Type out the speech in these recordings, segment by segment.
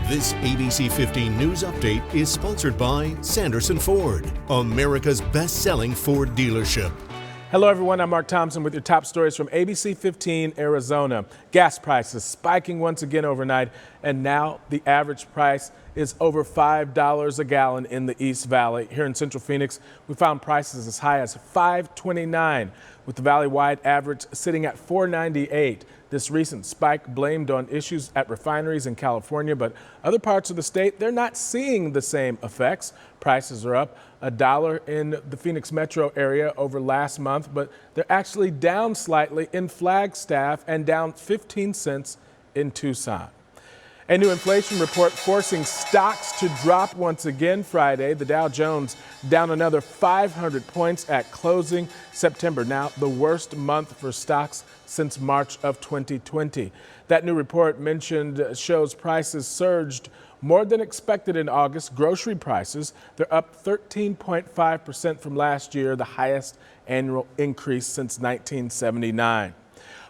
This ABC 15 News Update is sponsored by Sanderson Ford, America's best-selling Ford dealership. Hello everyone, I'm Mark Thompson with your top stories from ABC15 Arizona. Gas prices spiking once again overnight, and now the average price is over $5 a gallon in the East Valley. Here in Central Phoenix, we found prices as high as $5.29, with the valley-wide average sitting at $4.98. This recent spike blamed on issues at refineries in California, but other parts of the state, they're not seeing the same effects. Prices are up $1 in the Phoenix metro area over last month, but they're actually down slightly in Flagstaff and down 15 cents in Tucson. A new inflation report forcing stocks to drop once again Friday. The Dow Jones down another 500 points at closing. September now the worst month for stocks since March of 2020. That new report shows prices surged more than expected in August. Grocery prices, they're up 13.5% from last year, the highest annual increase since 1979.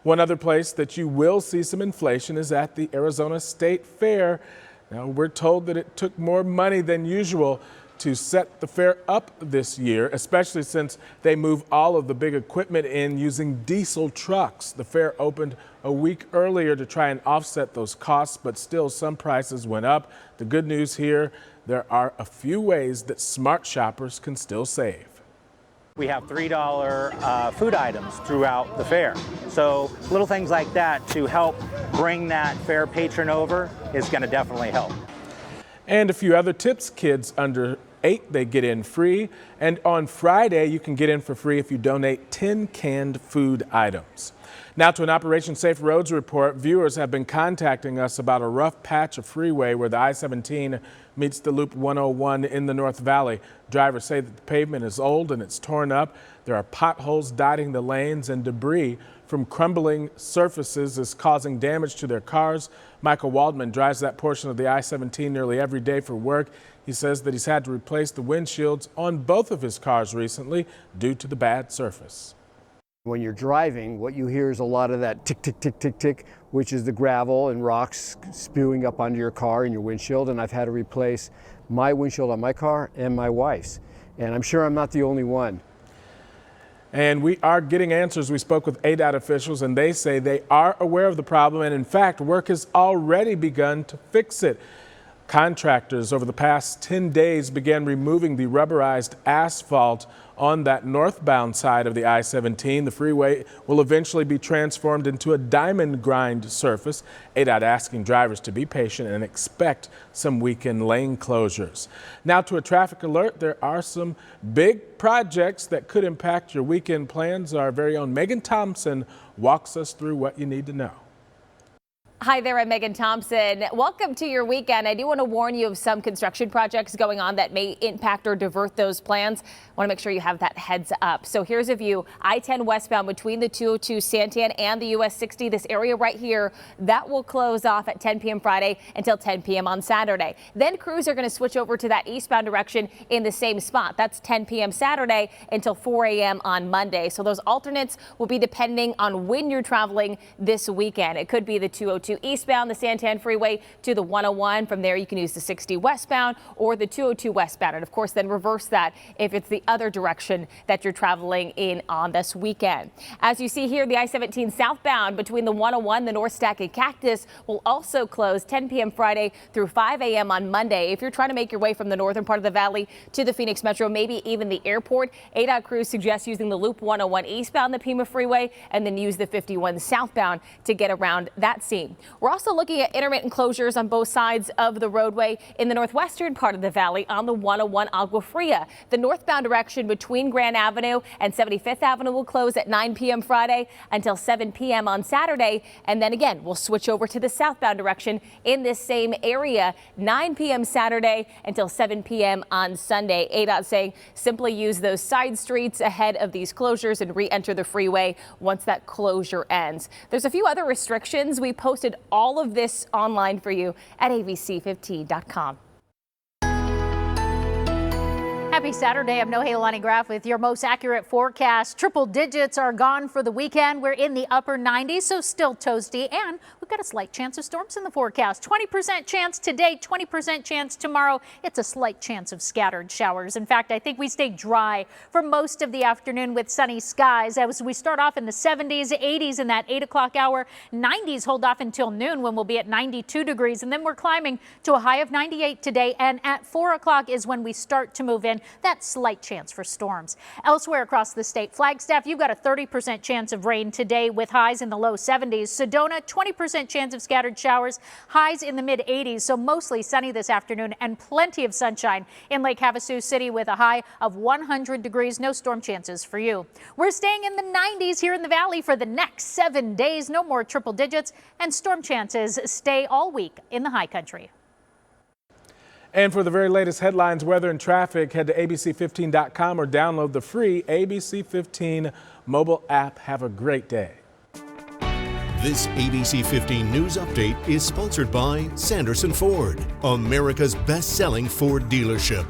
One other place that you will see some inflation is at the Arizona State Fair. Now, we're told that it took more money than usual to set the fair up this year, especially since they move all of the big equipment in using diesel trucks. The fair opened a week earlier to try and offset those costs, but still some prices went up. The good news here, there are a few ways that smart shoppers can still save. We have $3 food items throughout the fair. So little things like that to help bring that fair patron over is going to definitely help. And a few other tips. Kids under 8, they get in free. And on Friday, you can get in for free if you donate 10 canned food items. Now to an Operation Safe Roads report. Viewers have been contacting us about a rough patch of freeway where the I-17 meets the Loop 101 in the North Valley. Drivers say that the pavement is old and it's torn up. There are potholes dotting the lanes, and debris from crumbling surfaces is causing damage to their cars. Michael Waldman drives that portion of the I-17 nearly every day for work. He says that he's had to replace the windshields on both of his cars recently due to the bad surface. When you're driving, what you hear is a lot of that tick, tick, tick, tick, tick, which is the gravel and rocks spewing up onto your car and your windshield. And I've had to replace my windshield on my car and my wife's. And I'm sure I'm not the only one. And we are getting answers. We spoke with ADOT officials, and they say they are aware of the problem. And in fact, work has already begun to fix it. Contractors over the past 10 days began removing the rubberized asphalt on that northbound side of the I-17. The freeway will eventually be transformed into a diamond grind surface. ADOT asking drivers to be patient and expect some weekend lane closures. Now to a traffic alert. There are some big projects that could impact your weekend plans. Our very own Megan Thompson walks us through what you need to know. Hi there, I'm Megan Thompson. Welcome to your weekend. I do want to warn you of some construction projects going on that may impact or divert those plans. I want to make sure you have that heads up. So here's a view. I-10 westbound between the 202 Santan and the US 60. This area right here, that will close off at 10 p.m. Friday until 10 p.m. on Saturday. Then crews are going to switch over to that eastbound direction in the same spot. That's 10 p.m. Saturday until 4 a.m. on Monday. So those alternates will be depending on when you're traveling this weekend. It could be the 202 eastbound, the Santan Freeway to the 101. From there, you can use the 60 westbound or the 202 westbound. And of course, then reverse that if it's the other direction that you're traveling in on this weekend. As you see here, the I-17 southbound between the 101, the North Stack and Cactus will also close 10 p.m. Friday through 5 a.m. on Monday. If you're trying to make your way from the northern part of the valley to the Phoenix Metro, maybe even the airport, ADOT crews suggest using the Loop 101 eastbound, the Pima Freeway, and then use the 51 southbound to get around that scene. We're also looking at intermittent closures on both sides of the roadway in the northwestern part of the valley on the 101 Agua Fria. The northbound direction between Grand Avenue and 75th Avenue will close at 9 p.m. Friday until 7 p.m. on Saturday. And then again, we'll switch over to the southbound direction in this same area, 9 p.m. Saturday until 7 p.m. on Sunday. ADOT saying simply use those side streets ahead of these closures and re-enter the freeway once that closure ends. There's a few other restrictions. We posted all of this online for you at abc15.com. Happy Saturday. I'm Nohelani Graff with your most accurate forecast. Triple digits are gone for the weekend. We're in the upper 90s, so still toasty, and we've got a slight chance of storms in the forecast. 20% chance today, 20% chance tomorrow. It's a slight chance of scattered showers. In fact, I think we stay dry for most of the afternoon with sunny skies as we start off in the 70s, 80s in that 8 o'clock hour. 90s hold off until noon when we'll be at 92 degrees, and then we're climbing to a high of 98 today, and at 4 o'clock is when we start to move in. That slight chance for storms. Elsewhere across the state, Flagstaff, you've got a 30% chance of rain today with highs in the low 70s. Sedona, 20% chance of scattered showers, highs in the mid 80s, so mostly sunny this afternoon and plenty of sunshine in Lake Havasu City with a high of 100 degrees. No storm chances for you. We're staying in the 90s here in the valley for the next 7 days. No more triple digits, and storm chances stay all week in the high country. And for the very latest headlines, weather, and traffic, head to ABC15.com or download the free ABC15 mobile app. Have a great day. This ABC 15 News Update is sponsored by Sanderson Ford, America's best-selling Ford dealership.